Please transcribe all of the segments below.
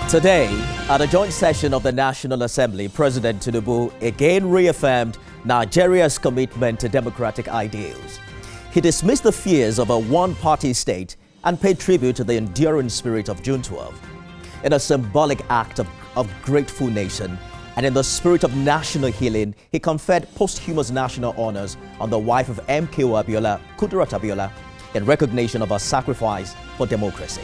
Today, at a joint session of the National Assembly, President Tinubu again reaffirmed Nigeria's commitment to democratic ideals. He dismissed the fears of a one-party state and paid tribute to the enduring spirit of June 12. In a symbolic act of grateful nation and in the spirit of national healing, he conferred posthumous national honors on the wife of MKO Abiola, Kudirat Abiola, in recognition of her sacrifice for democracy.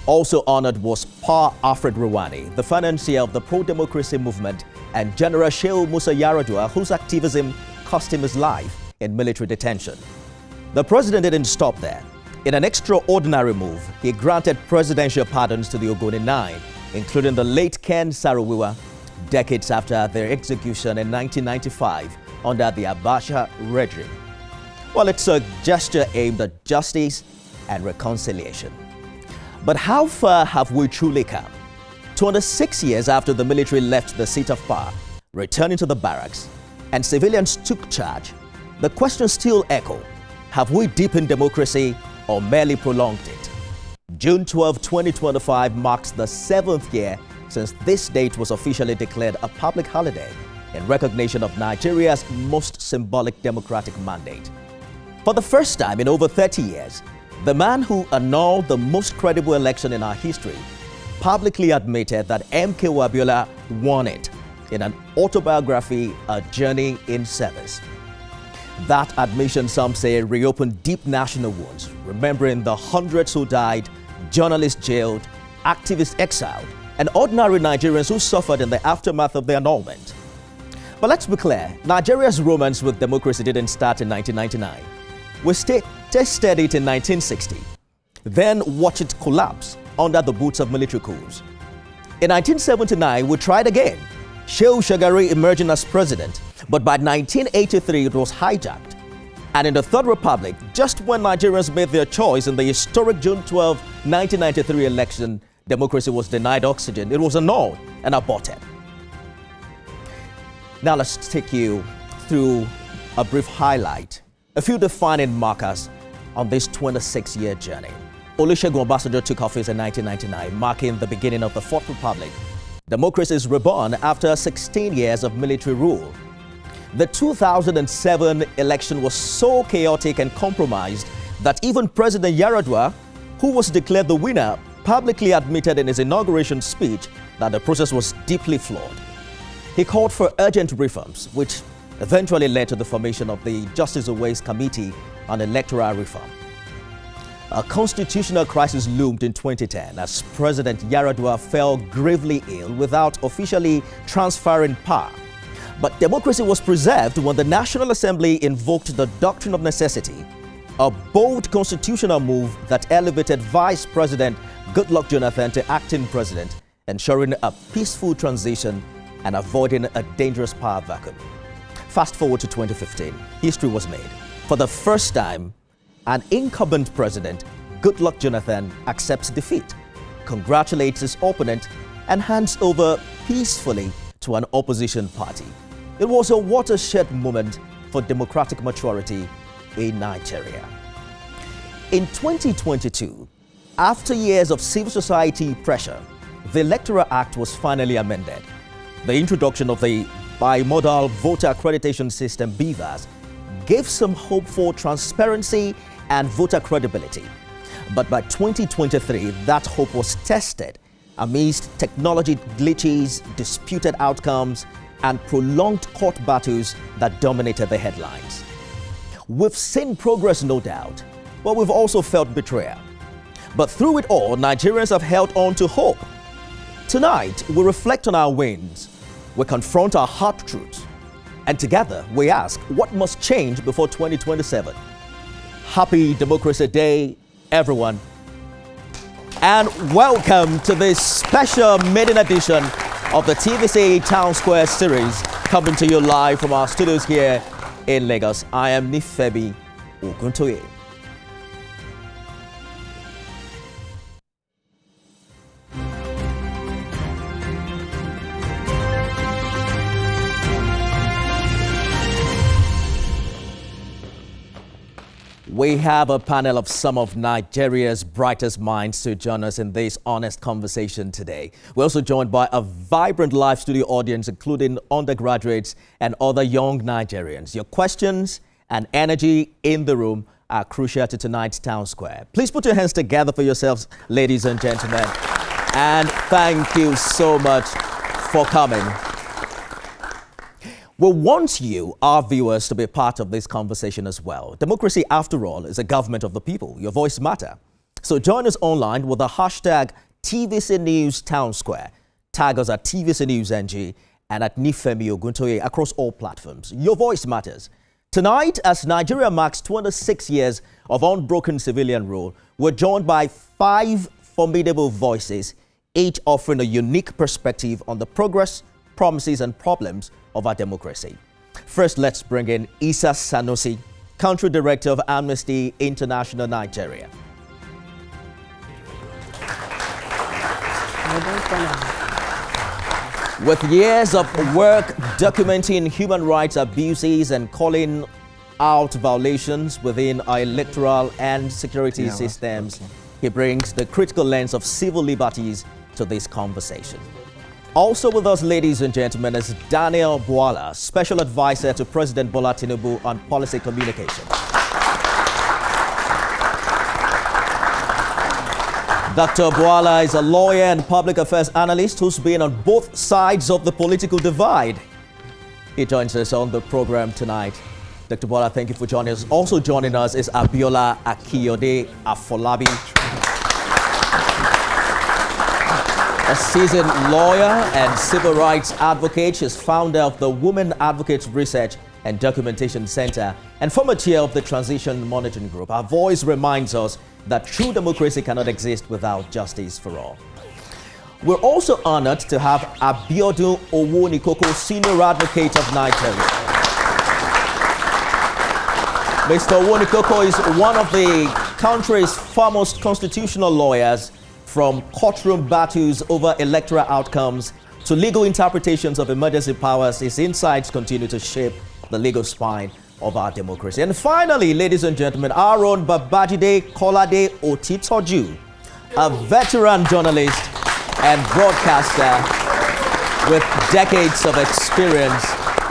Also honored was Pa Alfred Ruwani, the financier of the pro-democracy movement, and General Shehu Musa Yaradua, whose activism cost him his life in military detention. The president didn't stop there. In an extraordinary move, he granted presidential pardons to the Ogoni Nine, including the late Ken Saro-Wiwa, decades after their execution in 1995 under the Abacha regime. Well, it's a gesture aimed at justice and reconciliation. But how far have we truly come? 26 years after the military left the seat of power, returning to the barracks, and civilians took charge, the questions still echo. Have we deepened democracy or merely prolonged it? June 12, 2025 marks the 7th year since this date was officially declared a public holiday in recognition of Nigeria's most symbolic democratic mandate. For the first time in over 30 years, the man who annulled the most credible election in our history publicly admitted that MKO Abiola won it in an autobiography, A Journey in Service. That admission, some say, reopened deep national wounds, remembering the hundreds who died, journalists jailed, activists exiled, and ordinary Nigerians who suffered in the aftermath of the annulment. But let's be clear, Nigeria's romance with democracy didn't start in 1999. We tested it in 1960, then watched it collapse under the boots of military coups. In 1979, we tried again, Shehu Shagari emerging as president, but by 1983 it was hijacked. And in the Third Republic, just when Nigerians made their choice in the historic June 12, 1993 election, democracy was denied oxygen. It was annulled and aborted. Now let's take you through a brief highlight, a few defining markers on this 26-year journey. Olusegun Obasanjo took office in 1999, marking the beginning of the Fourth Republic. Democracy is reborn after 16 years of military rule. The 2007 election was so chaotic and compromised that even President Yaradua, who was declared the winner, publicly admitted in his inauguration speech that the process was deeply flawed. He called for urgent reforms, which eventually led to the formation of the Justice Always Committee on Electoral Reform. A constitutional crisis loomed in 2010 as President Yaradua fell gravely ill without officially transferring power. But democracy was preserved when the National Assembly invoked the doctrine of necessity, a bold constitutional move that elevated Vice President Goodluck Jonathan to acting president, ensuring a peaceful transition and avoiding a dangerous power vacuum. Fast forward to 2015, history was made. For the first time, an incumbent president, Goodluck Jonathan, accepts defeat, congratulates his opponent, and hands over peacefully to an opposition party. It was a watershed moment for democratic maturity in Nigeria. In 2022, after years of civil society pressure, the Electoral Act was finally amended. The introduction of the Bimodal Voter Accreditation System, BVAS, gave some hope for transparency and voter credibility. But by 2023, that hope was tested amidst technology glitches, disputed outcomes, and prolonged court battles that dominated the headlines. We've seen progress, no doubt, but we've also felt betrayal. But through it all, Nigerians have held on to hope. Tonight, we reflect on our wins. We confront our hard truths. And together, we ask, what must change before 2027? Happy Democracy Day, everyone. And welcome to this special maiden edition of the TVC Town Square series, coming to you live from our studios here in Lagos. I am Nifemi Oguntoye. We have a panel of some of Nigeria's brightest minds to join us in this honest conversation today. We're also joined by a vibrant live studio audience, including undergraduates and other young Nigerians. Your questions and energy in the room are crucial to tonight's Town Square. Please put your hands together for yourselves, ladies and gentlemen. And thank you so much for coming. We want you, our viewers, to be part of this conversation as well. Democracy, after all, is a government of the people. Your voice matters. So join us online with the hashtag TVC News Town Square. Tag us at TVC News NG and at Nifemi Oguntoye across all platforms. Your voice matters. Tonight, as Nigeria marks 26 years of unbroken civilian rule, we're joined by 5 formidable voices, each offering a unique perspective on the progress, promises and problems of our democracy. First, let's bring in Isa Sanusi, Country Director of Amnesty International Nigeria. With years of work documenting human rights abuses and calling out violations within our electoral and security systems, he brings the critical lens of civil liberties to this conversation. Also with us, ladies and gentlemen, is Daniel Bwala, Special Advisor to President Bola Tinubu on Policy Communication. Dr. Bwala is a lawyer and public affairs analyst who's been on both sides of the political divide. He joins us on the program tonight. Dr. Bwala, thank you for joining us. Also joining us is Abiola Akiyode Afolabi, a seasoned lawyer and civil rights advocate. She's founder of the Women Advocates Research and Documentation Center and former chair of the Transition Monitoring Group. Our voice reminds us that true democracy cannot exist without justice for all. We're also honored to have Abiodun Owonikoko, Senior Advocate of Nigeria. Mr. Owonikoko is one of the country's foremost constitutional lawyers. From courtroom battles over electoral outcomes to legal interpretations of emergency powers, his insights continue to shape the legal spine of our democracy. And finally, ladies and gentlemen, our own Babajide Kolade Otitoju, a veteran journalist and broadcaster with decades of experience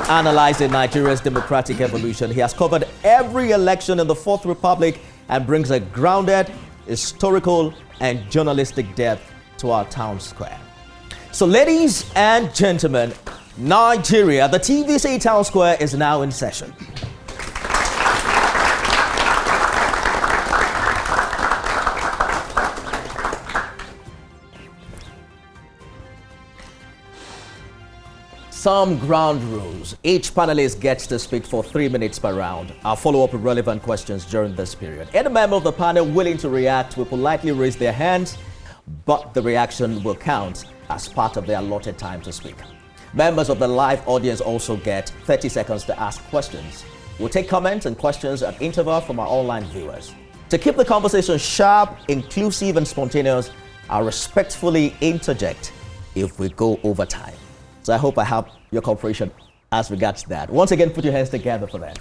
analyzing Nigeria's democratic evolution. He has covered every election in the Fourth Republic and brings a grounded, historical and journalistic depth to our town square. So ladies and gentlemen, Nigeria, the TVC Town Square is now in session. Some ground rules. Each panelist gets to speak for 3 minutes per round. I'll follow up with relevant questions during this period. Any member of the panel willing to react will politely raise their hands, but the reaction will count as part of their allotted time to speak. Members of the live audience also get 30 seconds to ask questions. We'll take comments and questions at interval from our online viewers. To keep the conversation sharp, inclusive, and spontaneous, I'll respectfully interject if we go over time. So I hope I have your cooperation as regards that. Once again, put your hands together for that.